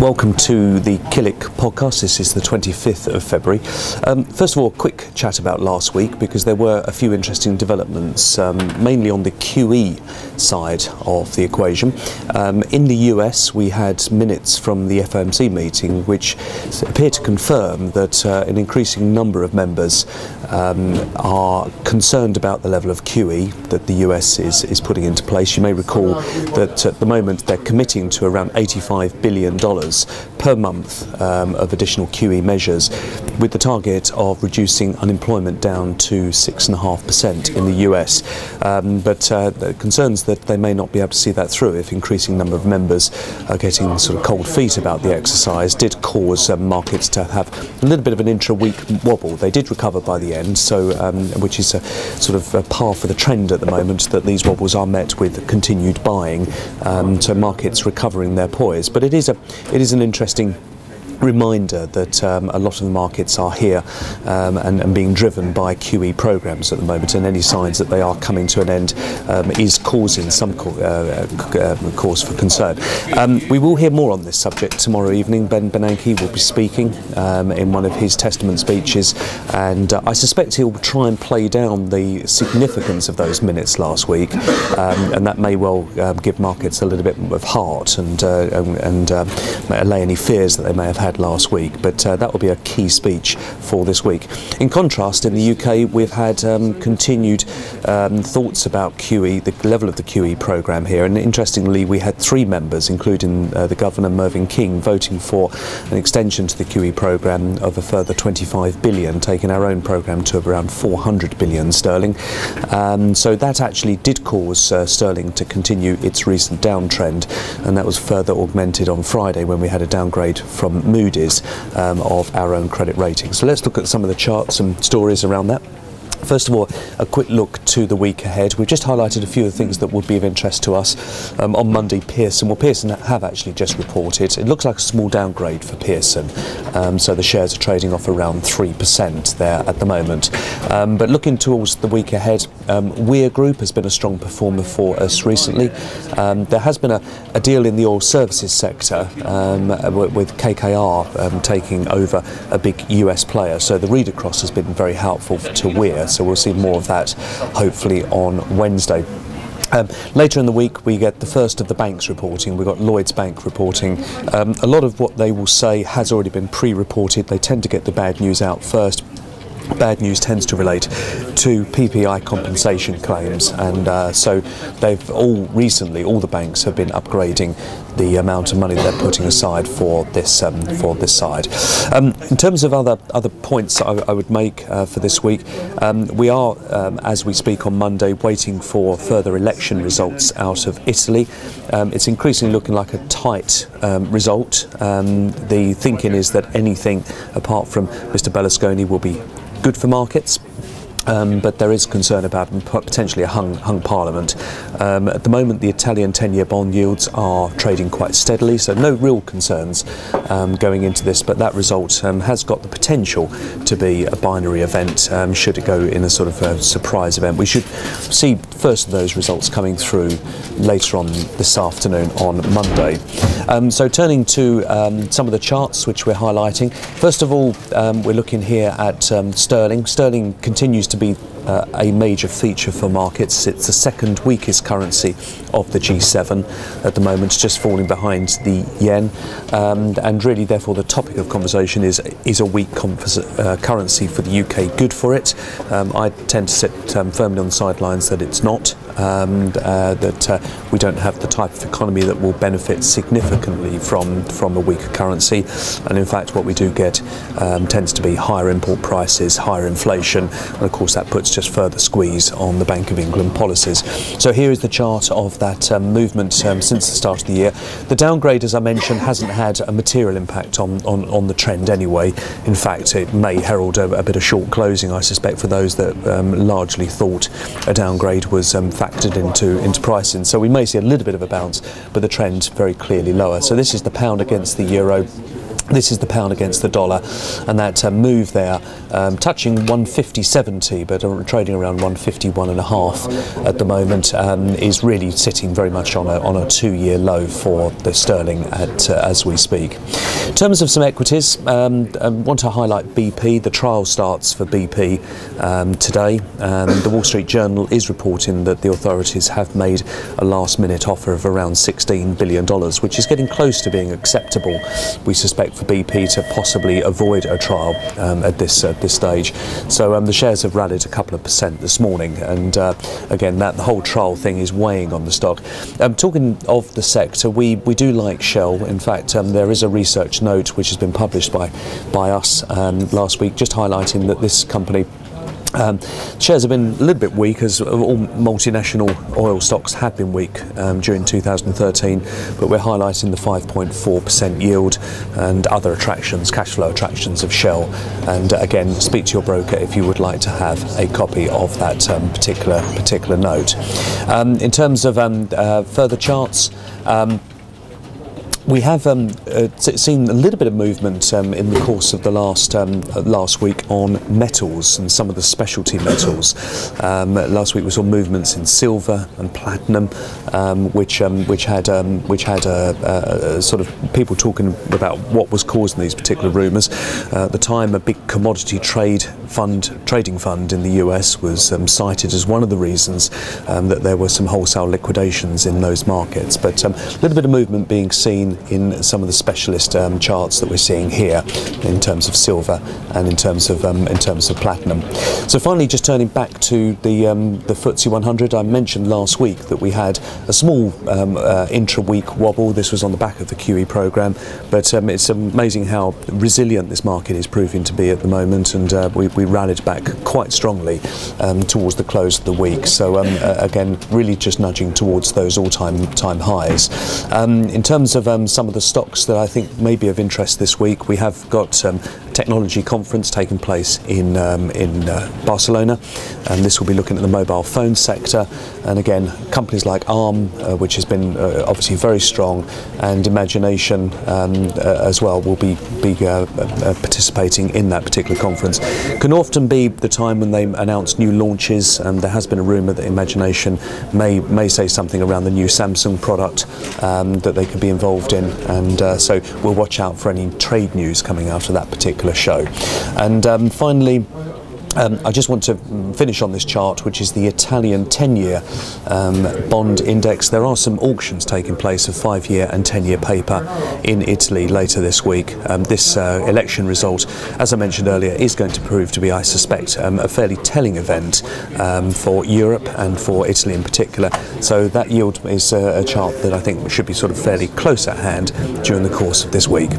Welcome to the Killik podcast. This is the 25th of February. First of all, a quick chat about last week because there were a few interesting developments, mainly on the QE side of the equation. In the US, we had minutes from the FOMC meeting which appear to confirm that an increasing number of members are concerned about the level of QE that the US is putting into place. You may recall that at the moment they're committing to around $85 billion per month of additional QE measures, with the target of reducing unemployment down to 6.5% in the US. But concerns that they may not be able to see that through if increasing number of members are getting sort of cold feet about the exercise did cause markets to have a little bit of an intra-week wobble. They did recover by the end, so which is a sort of a par for the trend at the moment, that these wobbles are met with continued buying, so markets recovering their poise. But it is an interesting reminder that a lot of the markets are here and being driven by QE programs at the moment, and any signs that they are coming to an end is causing some cause for concern. We will hear more on this subject tomorrow evening. Ben Bernanke will be speaking in one of his testament speeches, and I suspect he'll try and play down the significance of those minutes last week, and that may well give markets a little bit of heart and allay any fears that they may have had last week, but that will be a key speech for this week. In contrast, in the UK, we've had continued thoughts about QE, the level of the QE programme here, and interestingly we had three members, including the Governor Mervyn King, voting for an extension to the QE programme of a further 25 billion, taking our own programme to around 400 billion sterling. So that actually did cause sterling to continue its recent downtrend, and that was further augmented on Friday when we had a downgrade from Moody's of our own credit rating. So let's look at some of the charts and stories around that. First of all, a quick look to the week ahead. We've just highlighted a few of the things that would be of interest to us. On Monday, Pearson. Well, Pearson have actually just reported. It looks like a small downgrade for Pearson. So the shares are trading off around 3% there at the moment. But looking towards the week ahead, Weir Group has been a strong performer for us recently. There has been a deal in the oil services sector with KKR taking over a big US player. So the read across has been very helpful to Weir. So we'll see more of that hopefully on Wednesday. Later in the week we get the first of the banks reporting. We've got Lloyds Bank reporting. A lot of what they will say has already been pre-reported. They tend to get the bad news out first. Bad news tends to relate to PPI compensation claims, and so they've all the banks have been upgrading the amount of money they're putting aside for this side. In terms of other points I would make for this week, we are, as we speak on Monday, waiting for further election results out of Italy. It's increasingly looking like a tight result. The thinking is that anything apart from Mr. Berlusconi will be good for markets. But there is concern about potentially a hung parliament. At the moment, the Italian 10-year bond yields are trading quite steadily, so no real concerns going into this, but that result has got the potential to be a binary event should it go in a sort of a surprise event. We should see first of those results coming through later on this afternoon on Monday. So turning to some of the charts which we're highlighting. First of all, we're looking here at sterling. Sterling continues to be a major feature for markets. It's the second weakest currency of the G7 at the moment, just falling behind the yen, and really therefore the topic of conversation is a weak currency for the UK good for it? I tend to sit firmly on the sidelines that it's not, that we don't have the type of economy that will benefit significantly from a weaker currency, and in fact what we do get tends to be higher import prices, higher inflation, and of course that puts just further squeeze on the Bank of England policies. So here is the chart of that movement since the start of the year. The downgrade, as I mentioned, hasn't had a material impact on the trend anyway. In fact, it may herald a bit of short closing, I suspect, for those that largely thought a downgrade was factored into pricing. So we may see a little bit of a bounce, but the trend very clearly lower. So this is the pound against the euro. This is the pound against the dollar, and that move there, touching 150.70, but trading around 151.5 at the moment, is really sitting very much on a 2-year low for the sterling as we speak. In terms of some equities, I want to highlight BP. The trial starts for BP today. The Wall Street Journal is reporting that the authorities have made a last-minute offer of around $16 billion, which is getting close to being acceptable, we suspect, for BP to possibly avoid a trial at this stage. So the shares have rallied a couple of percent this morning, and again, the whole trial thing is weighing on the stock. Talking of the sector, we do like Shell. In fact, there is a research note which has been published by us last week, just highlighting that this company, shares have been a little bit weak, as all multinational oil stocks had been weak during 2013, but we're highlighting the 5.4% yield and other attractions, cash flow attractions of Shell. And again, speak to your broker if you would like to have a copy of that particular note. In terms of further charts, we have seen a little bit of movement in the course of the last week on metals and some of the specialty metals. Last week we saw movements in silver and platinum, which had sort of people talking about what was causing these particular rumours. At the time, a big commodity trading fund in the US was cited as one of the reasons that there were some wholesale liquidations in those markets. But a little bit of movement being seen in some of the specialist charts that we're seeing here, in terms of silver and in terms of platinum. So finally, just turning back to the FTSE 100, I mentioned last week that we had a small intra-week wobble. This was on the back of the QE programme, but it's amazing how resilient this market is proving to be at the moment, and we rallied back quite strongly towards the close of the week. So again, really just nudging towards those all-time highs. In terms of some of the stocks that I think may be of interest this week, we have got technology conference taking place in Barcelona, and this will be looking at the mobile phone sector, and again companies like ARM, which has been obviously very strong, and Imagination as well will be participating in that particular conference. Can often be the time when they announce new launches, and there has been a rumour that Imagination may say something around the new Samsung product that they could be involved in, and so we'll watch out for any trade news coming out of that particular show. And finally, I just want to finish on this chart, which is the Italian 10-year bond index. There are some auctions taking place of 5-year and 10-year paper in Italy later this week. This election result, as I mentioned earlier, is going to prove to be, I suspect, a fairly telling event for Europe and for Italy in particular. So that yield is a chart that I think should be sort of fairly close at hand during the course of this week.